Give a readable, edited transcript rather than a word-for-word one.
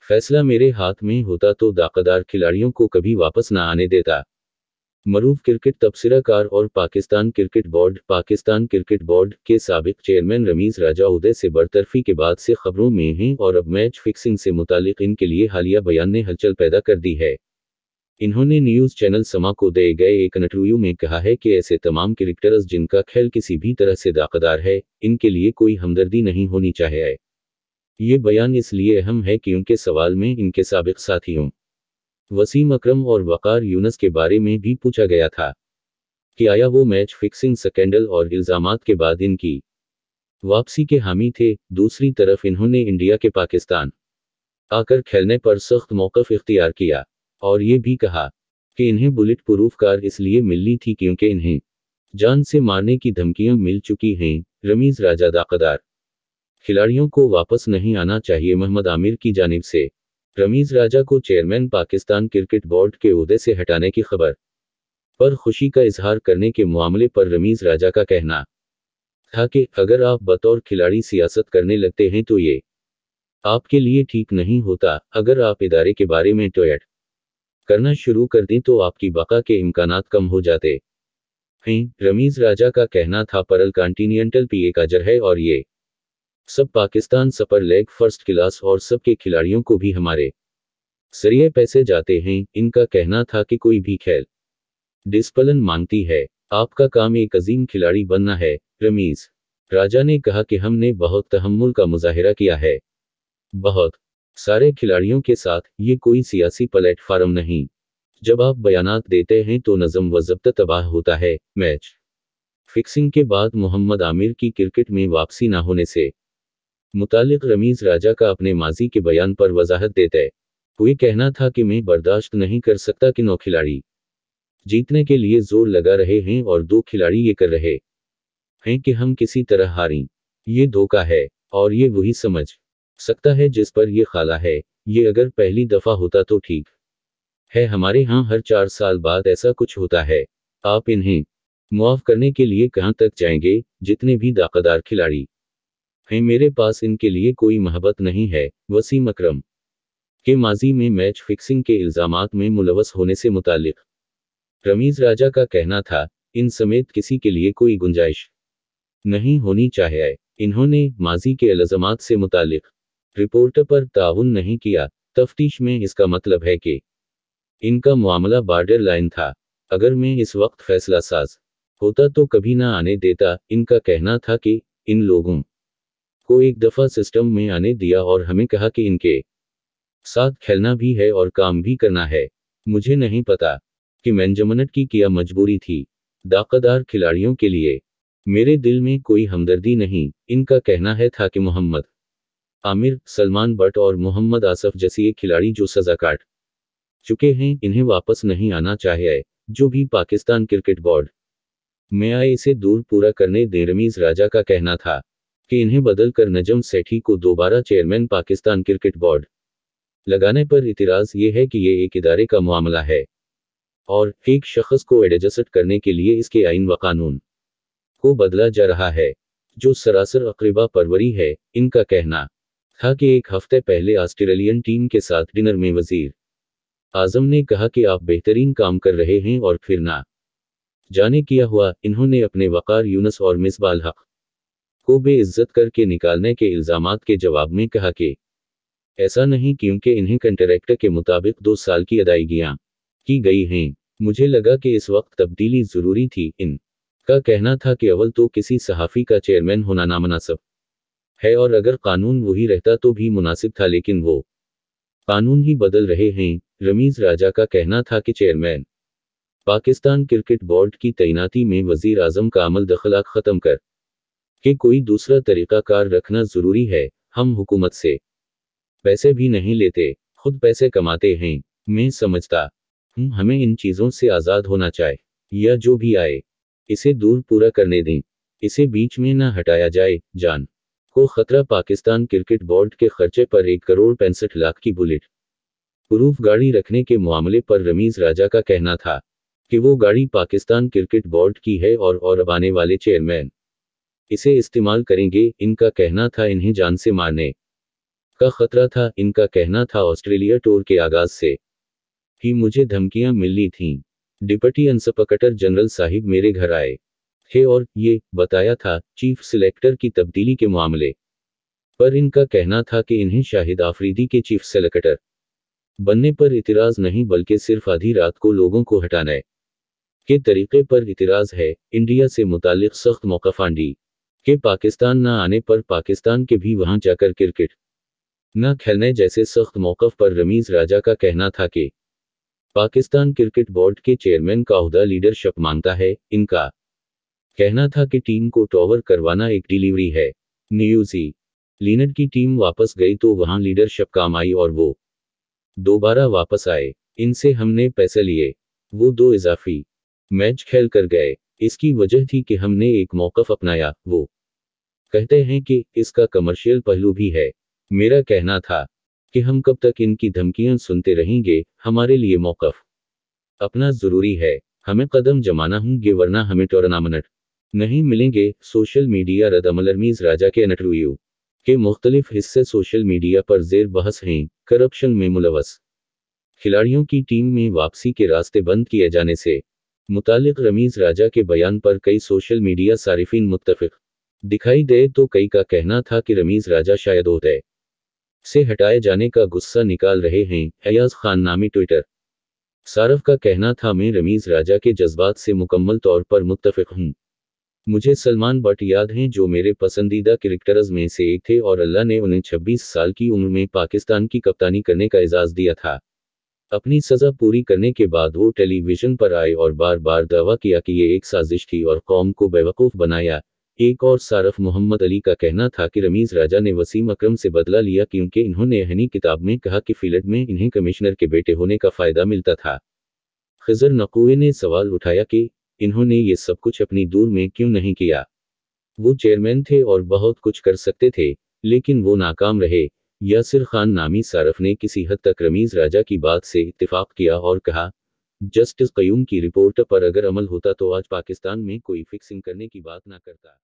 फैसला मेरे हाथ में होता तो दाकदार खिलाड़ियों को कभी वापस ना आने देता। मरूफ क्रिकेट तबसराकार और पाकिस्तान क्रिकेट बोर्ड के साबिक चेयरमैन रमीज राजा उदय से बरतरफी के बाद से खबरों में हैं और अब मैच फिक्सिंग से मुतालिक इनके लिए हालिया बयान ने हलचल पैदा कर दी है। इन्होंने न्यूज़ चैनल समा को दिए गए एक इंटरव्यू में कहा है कि ऐसे तमाम क्रिकेटर्स जिनका खेल किसी भी तरह से दाकदार है, इनके लिए कोई हमदर्दी नहीं होनी चाहिए। ये बयान इसलिए अहम है क्योंकि सवाल में इनके साबिक साथियों वसीम अकरम और वकार यूनस के बारे में भी पूछा गया था कि आया वो मैच फिक्सिंग स्कैंडल और इल्जामात के बाद इनकी वापसी के हामी थे। दूसरी तरफ इन्होंने इंडिया के पाकिस्तान आकर खेलने पर सख्त मौक़िफ़ इख्तियार किया और ये भी कहा कि इन्हें बुलेट प्रूफ कार इसलिए मिली थी क्योंकि इन्हें जान से मारने की धमकियां मिल चुकी हैं। रमीज राजा दाकदार खिलाड़ियों को वापस नहीं आना चाहिए। मोहम्मद आमिर की जानिब से रमीज राजा को चेयरमैन पाकिस्तान क्रिकेट बोर्ड के ओहदे से हटाने की खबर पर खुशी का इजहार करने के मामले पर रमीज राजा का कहना था कि अगर आप बतौर खिलाड़ी सियासत करने लगते हैं तो ये आपके लिए ठीक नहीं होता। अगर आप इदारे के बारे में ट्वीट करना शुरू कर दें तो आपकी बका के इम्कानात कम हो जाते हैं। रमीज राजा का कहना था परल कॉन्टिनेंटल पीए का जर है और ये सब Pakistan super league first class और सबके खिलाड़ियों को भी हमारे जरिए पैसे जाते हैं। इनका कहना था कि कोई भी खेल डिसिप्लिन मांगती है, आपका काम एक अजीम खिलाड़ी बनना है। रमीज राजा ने कहा कि हमने बहुत तहम्मुल का मुजाहिरा किया है बहुत सारे खिलाड़ियों के साथ, ये कोई सियासी प्लेटफार्म नहीं। जब आप बयानात देते हैं तो नज़म व ज़ब्त तबाह होता है। मैच फिक्सिंग के बाद मोहम्मद आमिर की क्रिकेट में वापसी ना होने से मुतालिक रमीज राजा का अपने माजी के बयान पर वजाहत देते हुए कहना था कि मैं बर्दाश्त नहीं कर सकता कि 9 खिलाड़ी जीतने के लिए जोर लगा रहे हैं और 2 खिलाड़ी ये कर रहे हैं कि हम किसी तरह हारें। ये धोखा है और ये वही समझ सकता है जिस पर ये खाला है। ये अगर पहली दफ़ा होता तो ठीक है, हमारे यहाँ हर 4 साल बाद ऐसा कुछ होता है। आप इन्हें मुआफ़ करने के लिए कहाँ तक जाएंगे? जितने भी दाकदार खिलाड़ी हैं, मेरे पास इनके लिए कोई मोहब्बत नहीं है। वसीम अकरम के माजी में मैच फिक्सिंग के इल्ज़ामात में मुलवस होने से मुतालिक रमीज राजा का कहना था, इन समेत किसी के लिए कोई गुंजाइश नहीं होनी चाहिए। इन्होंने माजी के इल्ज़ामात से मुतालिक रिपोर्ट पर ताउन नहीं किया। तफ्तीश में इसका मतलब है कि इनका मामला बॉर्डर लाइन था। अगर मैं इस वक्त फैसला साज होता तो कभी ना आने देता। इनका कहना था कि इन लोगों को एक दफ़ा सिस्टम में आने दिया और हमें कहा कि इनके साथ खेलना भी है और काम भी करना है। मुझे नहीं पता कि मैनेजमेंट की क्या मजबूरी थी दाकदार खिलाड़ियों के लिए। मेरे दिल में कोई हमदर्दी नहीं। इनका कहना है था कि मोहम्मद आमिर, सलमान बट और मोहम्मद आसफ जैसे ये खिलाड़ी जो सज़ा काट चुके हैं, इन्हें वापस नहीं आना चाहिए। जो भी पाकिस्तान क्रिकेट बोर्ड में आए इसे दूर पूरा करने दें। रमीज राजा का कहना था कि इन्हें बदल कर नजम सेठी को दोबारा चेयरमैन पाकिस्तान क्रिकेट बोर्ड लगाने पर इतिराज़ ये है कि ये एक इदारे का मामला है और एक शख्स को एडजस्ट करने के लिए इसके आइन व कानून को बदला जा रहा है, जो सरासर अक़रीबा परवरी है। इनका कहना था कि एक हफ्ते पहले ऑस्ट्रेलियन टीम के साथ डिनर में वजीर आज़म ने कहा कि आप बेहतरीन काम कर रहे हैं और फिर ना जाने क्या हुआ। इन्होंने अपने वकार यूनस और मिसबाह हक को बेइज्जत करके निकालने के इल्ज़ामात के जवाब में कहा कि ऐसा नहीं, क्योंकि इन्हें कंट्रैक्ट के मुताबिक 2 साल की अदायगियां की गई हैं। मुझे लगा कि इस वक्त तब्दीली ज़रूरी थी। इनका कहना था कि अव्वल तो किसी सहाफ़ी का चेयरमैन होना नामुनासिब है और अगर कानून वही रहता तो भी मुनासिब था, लेकिन वो कानून ही बदल रहे हैं। रमीज राजा का कहना था कि चेयरमैन पाकिस्तान क्रिकेट बोर्ड की तैनाती में वज़ीर आज़म का अमल दखल ख़त्म कर के कोई दूसरा तरीक़ाकार रखना ज़रूरी है। हम हुकूमत से पैसे भी नहीं लेते, खुद पैसे कमाते हैं। मैं समझता हूँ हमें इन चीज़ों से आज़ाद होना चाहिए, या जो भी आए इसे दूर पूरा करने दें, इसे बीच में न हटाया जाए। जान को खतरा पाकिस्तान क्रिकेट बोर्ड के खर्चे पर 1 करोड़ 65 लाख की बुलेट प्रूफ गाड़ी रखने के मामले पर रमीज राजा का कहना था कि वो गाड़ी पाकिस्तान क्रिकेट बोर्ड की है और अब आने वाले चेयरमैन इसे इस्तेमाल करेंगे। इनका कहना था इन्हें जान से मारने का खतरा था। इनका कहना था ऑस्ट्रेलिया टूर के आगाज से ही मुझे धमकियां मिली थीं। डिप्टी इंस्पेक्टर जनरल साहिब मेरे घर आए थे और ये बताया था चीफ सिलेक्टर की तब्दीली के मामले पर। इनका कहना था कि इन्हें शाहिद आफरीदी के चीफ सेलेक्टर बनने पर इतिराज नहीं, बल्कि सिर्फ आधी रात को लोगों को हटाने के तरीके पर इतिराज है। इंडिया से मुतालिक सख्त मौक़िफ़ आंडी के पाकिस्तान न आने पर पाकिस्तान के भी वहां जाकर क्रिकेट न खेलने जैसे सख्त मौक़िफ़ पर रमीज़ राजा का कहना था कि पाकिस्तान क्रिकेट बोर्ड के चेयरमैन का ओहदा लीडरशिप मांगता है। इनका कहना था कि टीम को टॉवर करवाना एक डिलीवरी है। न्यूज़ी लैंड की टीम वापस गई तो वहां लीडरशिप काम आई और वो दोबारा वापस आए। इनसे हमने पैसे लिए, वो 2 इजाफी मैच खेल कर गए। इसकी वजह थी कि हमने एक मौक़िफ़ अपनाया। वो कहते हैं कि इसका कमर्शियल पहलू भी है। मेरा कहना था कि हम कब तक इनकी धमकियां सुनते रहेंगे, हमारे लिए मौक़िफ़ अपना ज़रूरी है। हमें कदम जमाना होंगे वरना हमें टूर्नामेंट नहीं मिलेंगे। सोशल मीडिया रद्द-अमल रमीज़ राजा के इंटरव्यू के मुख्तलिफ हिस्से सोशल मीडिया पर ज़ेर बहस हैं। करप्शन में मुलव्वस खिलाड़ियों की टीम में वापसी के रास्ते बंद किए जाने से मुतालिक रमीज़ राजा के बयान पर कई सोशल मीडिया सारिफिन मुत्तफ़िक़ दिखाई दे तो कई का कहना था कि रमीज़ राजा शायद ओहदे से हटाए जाने का गुस्सा निकाल रहे हैं। अयाज खान नामी ट्विटर सारफ का कहना था मैं रमीज़ राजा के जज्बात से मुकम्मल तौर पर मुत्तफ़िक़ हूँ। मुझे सलमान बट याद हैं जो मेरे पसंदीदा क्रिकेटर्स में से एक थे और अल्लाह ने उन्हें 26 साल की उम्र में पाकिस्तान की कप्तानी करने का एजाज़ दिया था। अपनी सज़ा पूरी करने के बाद वो टेलीविज़न पर आए और बार बार दावा किया कि ये एक साजिश थी और कौम को बेवकूफ़ बनाया। एक और सारफ मोहम्मद अली का कहना था कि रमीज़ राजा ने वसीम अकरम से बदला लिया क्योंकि इन्होंने अपनी किताब में कहा कि फील्ड में इन्हें कमिश्नर के बेटे होने का फ़ायदा मिलता था। खिज़र नक़वी ने सवाल उठाया कि इन्होंने ये सब कुछ अपनी दूर में क्यों नहीं किया। वो चेयरमैन थे और बहुत कुछ कर सकते थे, लेकिन वो नाकाम रहे। यासिर खान नामी सारफ ने किसी हद तक रमीज़ राजा की बात से इत्तिफ़ाक़ किया और कहा जस्टिस क़य्यूम की रिपोर्ट पर अगर अमल होता तो आज पाकिस्तान में कोई फिक्सिंग करने की बात ना करता।